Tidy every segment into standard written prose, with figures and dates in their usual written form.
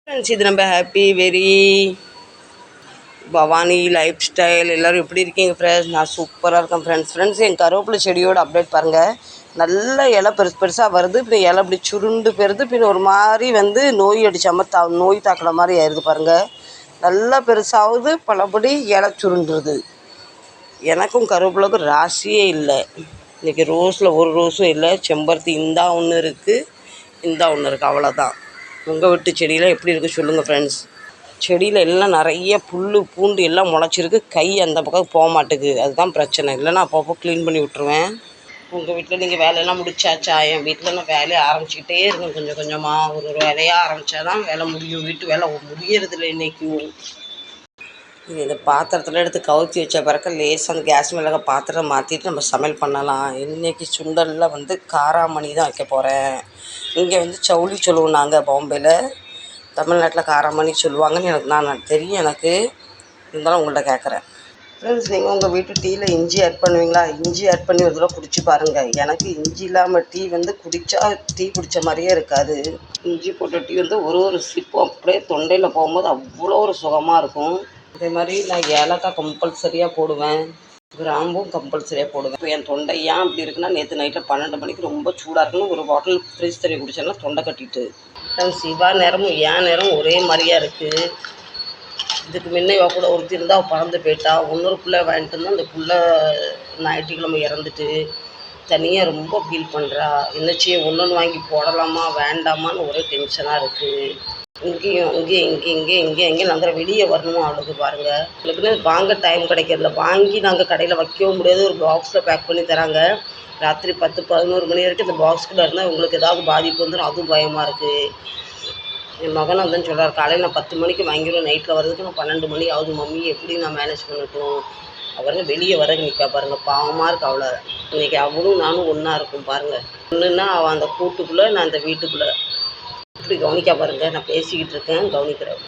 Friends, இது நம்ம happy very Bhavani life style. எல்லோரும் எப்படி இருக்கீங்க ஃப்ரெண்ட்ஸ்? நான் சூப்பராக இருக்கேன் ஃப்ரெண்ட்ஸ். என் கருவேப்பிலை செடியோட அப்டேட் பாருங்கள். நல்ல இலை பெருசாக வருது. இப்படி இலை இப்படி சுருண்டு பெறுது. பின் ஒரு மாதிரி நோய் அடித்தாம நோய் தாக்குற மாதிரி ஆயிடுது பாருங்கள். நல்லா பெருசாகுது, பலபடி இலை சுருண்டுருது. எனக்கும் கருவேப்பிலைக்கும் ராசியே இல்லை. இன்றைக்கி ரோஸில் ஒரு ரோஸும் இல்லை. செம்பருத்தி இந்தா ஒன்று இருக்குது, இந்தா ஒன்று இருக்குது, அவ்வளோதான். உங்கள் வீட்டு செடியில் எப்படி இருக்குது சொல்லுங்கள் ஃப்ரெண்ட்ஸ். செடியில் எல்லாம் நிறைய புல் பூண்டு எல்லாம் முளைச்சிருக்கு. கை அந்த பக்கம் போக மாட்டேங்குது, அதுதான் பிரச்சனை. இல்லைன்னா அப்பப்போ க்ளீன் பண்ணி விட்ருவேன். உங்கள் வீட்டில் நீங்கள் வேலையெல்லாம் முடிச்சாச்சா? என் வீட்டில் நான் வேலையை ஆரம்பிச்சிக்கிட்டே இருக்கேன். கொஞ்சம் கொஞ்சமாக ஒரு வேலையாக ஆரம்பித்தா தான் வேலை முடியும். வீட்டு வேலை முடியறதில்லை இன்றைக்கும். இந்த பாத்திரத்தில் எடுத்து கவுத்தி வச்ச பிறகு லேசாக அந்த கேஸ் மேலே பாத்திரம் மாற்றிட்டு நம்ம சமையல் பண்ணலாம். இன்றைக்கி சுண்டலில் காராமணி தான் வைக்க போகிறேன். இங்கே சவுளி சொல்லுவோம் நாங்கள் பாம்பேயில். தமிழ்நாட்டில் காராமணி சொல்லுவாங்கன்னு நான் தெரியும் எனக்கு. இருந்தாலும் உங்கள்கிட்ட கேட்குறேன் ஃப்ரெண்ட்ஸ். நீங்கள் உங்கள் வீட்டு டீயில் இஞ்சி ஆட் பண்ணுவீங்களா? இஞ்சி ஆட் பண்ணி ஒரு தடவை குடிச்சு பாருங்கள். எனக்கு இஞ்சி இல்லாமல் டீ குடித்தா டீ குடித்த மாதிரியே இருக்காது. இஞ்சி போட்ட டீ ஒரு சிப்பும் அப்படியே தொண்டையில் போகும்போது அவ்வளோ ஒரு சுகமாக இருக்கும். அதே மாதிரி நான் ஏலக்காய் கம்பல்சரியாக போடுவேன், கிராம்பும் கம்பல்சரியாக போடுவேன். இப்போ என் தொண்டை ஏன் அப்படி இருக்குன்னா, நேற்று நைட்டில் 12 மணிக்கு ரொம்ப சூடாக இருக்குன்னு ஒரு பாட்டில் ஃப்ரிட்ஜ் தண்ணி குடிச்சேன்னா தொண்டை கட்டிட்டு. சிவா நேரமும் ஏன் நேரம் ஒரே மாதிரியாக இருக்குது. இதுக்கு முன்னே கூட ஒருத்தி இருந்தால் பறந்து போயிட்டா. இன்னொரு பிள்ளை வாங்கிட்டு இருந்தால் அந்த பிள்ளை ஞாயிற்றுக்கிழமை இறந்துட்டு தனியாக ரொம்ப ஃபீல் பண்ணுறா. என்னச்சியே ஒன்று வாங்கி போடலாமா வேண்டாமான்னு ஒரே டென்ஷனாக இருக்குது. இங்கேயும் இங்கே நாங்கள் வெளியே வரணுமா அவளுக்கு பாருங்கள். அவளுக்குன்னு வாங்க டைம் கிடைக்கிறதில்ல. வாங்கி நாங்கள் கடையில் வைக்கவும் முடியாது. ஒரு பாக்ஸில் பேக் பண்ணி தராங்க. ராத்திரி 10-11 மணி வரைக்கும் இந்த பாக்ஸுக்குள்ளே இருந்தால் உங்களுக்கு ஏதாவது பாதிப்பு வந்துடும், அதுவும் பயமாக இருக்குது. என் மகன் சொல்கிறார், காலையில் நான் 10 மணிக்கு வாங்கிடுவேன், நைட்டில் வர்றதுக்கு நான் 12 மணி ஆகுது மம்மி, எப்படி நான் மேனேஜ் பண்ணட்டும்? அவருங்க வெளியே வர நிற்கா பாருங்கள், பாவமாக இருக்கு அவளை. இன்றைக்கி அவளும் நானும் ஒன்றா இருக்கும் பாருங்கள். ஒன்றுன்னா அவள் அந்த கூட்டுக்குள்ளே, நான் அந்த வீட்டுக்குள்ளே. இப்படி கவனிக்கா பாருங்கள். நான் பேசிக்கிட்டு இருக்கேன், கவனிக்கிறேன்.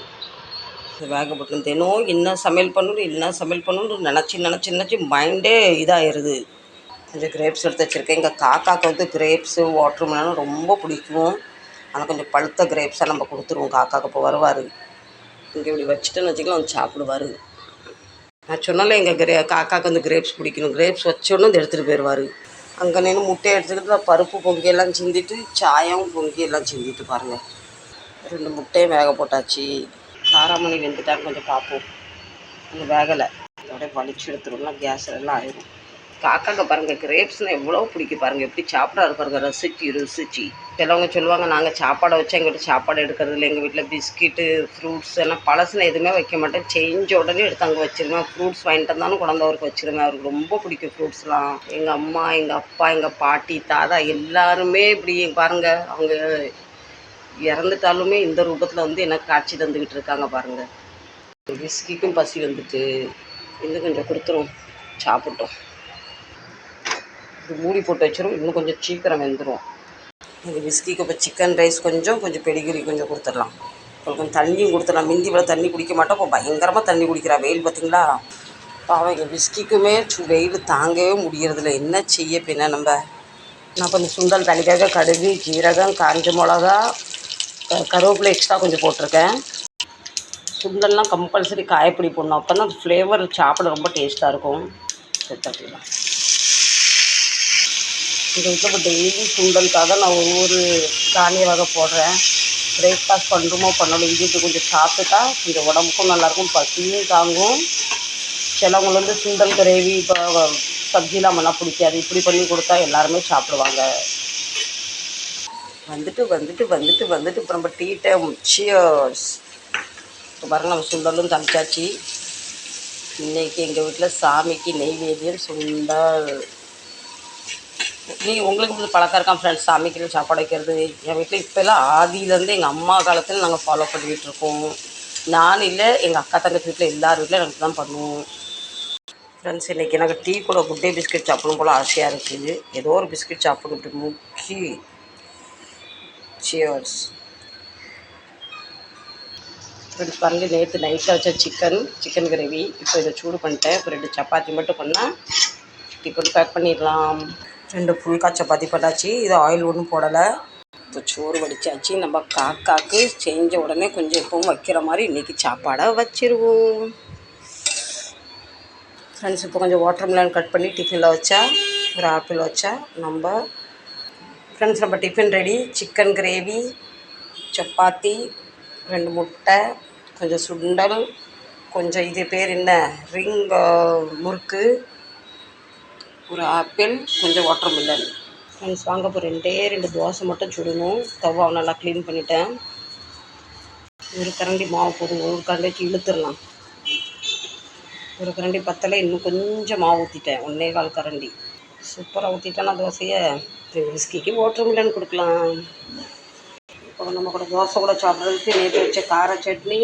வேகப்பட்டு தினம் என்ன சமையல் பண்ணணும்னு நினச்சி மைண்டே இதாகிடுது. கொஞ்சம் கிரேப்ஸ் எடுத்து வச்சுருக்கேன். எங்கள் காக்காவுக்கு கிரேப்ஸு வாட்டர் மெலனும் ரொம்ப பிடிக்கும். ஆனால் கொஞ்சம் பழுத்த கிரேப்ஸாக நம்ம கொடுத்துருவோம். காக்காவுக்கு இப்போ வருவார். இங்கே இப்படி வச்சுட்டேன்னு வச்சுக்கலாம், சாப்பிடுவார். நான் சொன்னாலே எங்கள் காக்காவுக்கு கிரேப்ஸ் பிடிக்கணும். கிரேப்ஸ் வச்சோன்னு எடுத்துகிட்டு போயிடுவார். அங்கே நின்று முட்டையை எடுத்துக்கிட்டு பருப்பு பொங்கியெல்லாம் சிந்திட்டு, சாயம் பொங்கியெல்லாம் சிந்திட்டு பாருங்கள். 2 முட்டையும் வேக போட்டாச்சு. காராமணி வெந்துட்டான்னு கொஞ்சம் பார்ப்போம். கொஞ்சம் வேகலை, அப்படியே வலிச்சு எடுத்துருவோம்னா கேஸ்லாம் ஆயிடும். காக்காக்க பாருங்கள், கிரேப்ஸ்னால் எவ்வளோ பிடிக்கும் பாருங்கள். எப்படி சாப்பிடாரு பாருங்கள், ருசிச்சு. சிலவங்க சொல்லுவாங்க, நாங்கள் சாப்பாடை வச்சு எங்கள்கிட்ட சாப்பாடு எடுக்கிறது இல்லை. எங்கள் வீட்டில் பிஸ்கெட்டு ஃப்ரூட்ஸ் எல்லாம் பழசுன்னு எதுவுமே வைக்க மாட்டேன். செஞ்ச உடனே எடுத்து அங்கே வச்சுருவேன். ஃப்ரூட்ஸ் வாங்கிட்டு வந்தாலும் குழந்தைவருக்கு வச்சுருவேன். அவருக்கு ரொம்ப பிடிக்கும் ஃப்ரூட்ஸ்லாம். எங்கள் அம்மா, எங்கள் அப்பா, எங்கள் பாட்டி, தாத்தா எல்லாருமே இப்படி பாருங்கள். அவங்க இறந்துட்டாலுமே இந்த ரூபத்தில் எனக்கு காட்சி தந்துக்கிட்டு இருக்காங்க பாருங்கள். விஸ்கிக்கும் பசி வந்துட்டு இன்னும் கொஞ்சம் கொடுத்துரும், சாப்பிட்டோம். இது மூடி போட்டு வச்சிடும், இன்னும் கொஞ்சம் சீக்கிரம் வெந்துடும். இந்த விஸ்கிக்கு இப்போ சிக்கன் ரைஸ் கொஞ்சம் பெடிகிரி கொஞ்சம் கொடுத்துடலாம். கொஞ்சம் தண்ணியும் கொடுத்துடலாம். மிந்தி இவ்வளோ தண்ணி குடிக்க மாட்டோம், இப்போ பயங்கரமாக தண்ணி குடிக்கிறா. வெயில் பார்த்திங்களா? பாவம், எங்கள் விஸ்கிக்குமே வெயில் தாங்கவே முடியறதில்ல. என்ன செய்ய பின்ன நம்ம. நான் கொஞ்சம் சுண்டல் தனிக்காக கடுகு, ஜீரகம், காஞ்ச மிளகா, கருவேப்பிலை எக்ஸ்ட்ரா கொஞ்சம் போட்டிருக்கேன். சுண்டல்லாம் கம்பல்சரி காயப்பொடி போடணும், அப்போ தான் அது ஃப்ளேவர் சாப்பிட ரொம்ப டேஸ்ட்டாக இருக்கும். செத்துக்கலாம். எங்கள் வீட்டில் இப்போ டெய்லி சுண்டலுக்காக தான் நான் ஒவ்வொரு தானிய வகை போடுறேன். பிரேக்ஃபாஸ்ட் பண்ணுறோமோ பண்ணணும், இங்கிட்டு கொஞ்சம் சாப்பிட்டுட்டா கொஞ்சம் உடம்புக்கும் நல்லாயிருக்கும், பசியும் தாங்கும். சிலவங்க சுண்டல் கிரேவி இப்போ சப்ஜிலாம் பண்ணால் பிடிக்காது. இப்படி பண்ணி கொடுத்தா எல்லாருமே சாப்பிடுவாங்க. வந்துட்டு இப்போ நம்ம டீ டைம். சியர்ஸ். இப்போ பாருங்கள், நம்ம சுண்டலும் சமைச்சாச்சு. இன்றைக்கி எங்கள் வீட்டில் சாமிக்கு நெய்வேத்தியம் சுண்டல். உங்களுக்கு பழக்கம் இருக்கான் ஃப்ரெண்ட்ஸ், சாமிக்கு சாப்பாடு வைக்கிறது? என் வீட்டில் இப்போல்லாம் ஆதியிலேருந்து எங்கள் அம்மா காலத்தில் நாங்கள் ஃபாலோ பண்ணிக்கிட்டு இருக்கோம். நான் இல்லை, எங்கள் அக்கா தங்கச்சி வீட்டில் எல்லார் வீட்டில் எனக்கு தான் பண்ணுவோம் ஃப்ரெண்ட்ஸ். இன்றைக்கி எனக்கு டீ கூட குட் டே பிஸ்கெட் சாப்பிடணும் போல் ஆசையாக இருக்குது. ஏதோ ஒரு பிஸ்கெட் சாப்பிடணும் இப்படி முக்கி. Cheers friends. பாருங்கள், நேற்று நைட்டில் வச்ச சிக்கன் கிரேவி இப்போ இதை சூடு பண்ணிட்டேன். இப்போ 2 சப்பாத்தி மட்டும் பண்ணால் டீ போட்டு பேக் பண்ணிடலாம். 2 ஃபுல் காய் சப்பாத்தி பண்ணாச்சு. இது ஆயில் ஒன்றும் போடலை. இப்போ சோறு வடித்தாச்சு. நம்ம காக்காக்கு செஞ்ச உடனே கொஞ்சம் எப்பவும் வைக்கிற மாதிரி இன்றைக்கி சாப்பாடை வச்சிருவோம் ஃப்ரெண்ட்ஸ். இப்போ கொஞ்சம் வாட்டர்மெலன் கட் பண்ணி டிஃபனில் வச்சா, ஒரு ஆப்பிள் வச்சா நம்ம ஃப்ரெண்ட்ஸ் நம்ம tiffin ready. Chicken gravy, chapati, 2 முட்டை, கொஞ்சம் சுண்டல், கொஞ்சம் இது பேர் என்ன முறுக்கு, ஒரு ஆப்பிள், கொஞ்சம் வாட்டர்மெலன். ஃப்ரெண்ட்ஸ் வாங்க இப்போ 2 தோசை மட்டும் சுடணும். தவாவை நல்லா க்ளீன் பண்ணிட்டேன். ஒரு கரண்டி மாவு போதும், ஒரு கரண்டிக்கு இழுத்துடலாம். ஒரு கரண்டி பத்தலை, இன்னும் கொஞ்சம் மாவு ஊற்றிட்டேன், 1.25 கரண்டி. சூப்பராக ஊற்றிட்டேன்னா தோசையை விஸ்கிக்கு வாட்டர்மெலன் கொடுக்கலாம். இப்போ நம்ம கூட தோசை கூட சாப்பிட்றதுக்கு நேற்று வச்ச கார சட்னி,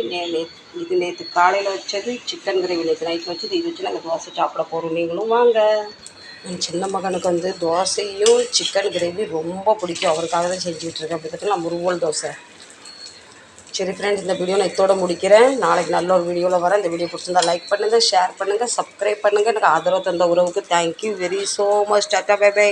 இது நேற்று காலையில் வச்சது சிக்கன் கிரேவி, நேற்று நைட்டு வச்சது, இது வச்சு நாங்கள் தோசை சாப்பிட போகிறோம். நீங்களும் வாங்க. என் சின்ன மகனுக்கு வந்து தோசையும் சிக்கன் கிரேவி ரொம்ப பிடிக்கும். அவருக்காக தான் செஞ்சுட்ருக்கேன். அப்படி பார்த்தீங்கன்னா முருகல் தோசை. சரி ஃப்ரெண்ட்ஸ், இந்த வீடியோ நான் இதோட முடிக்கிறேன். நாளைக்கு நல்ல ஒரு வீடியோவில் வரேன். இந்த வீடியோ பிடிச்சிருந்தா லைக் பண்ணுங்கள், ஷேர் பண்ணுங்கள், சப்ஸ்கிரைப் பண்ணுங்கள். எனக்கு ஆதரவு தந்த உறவுக்கு thank you very so much. Tata bye by.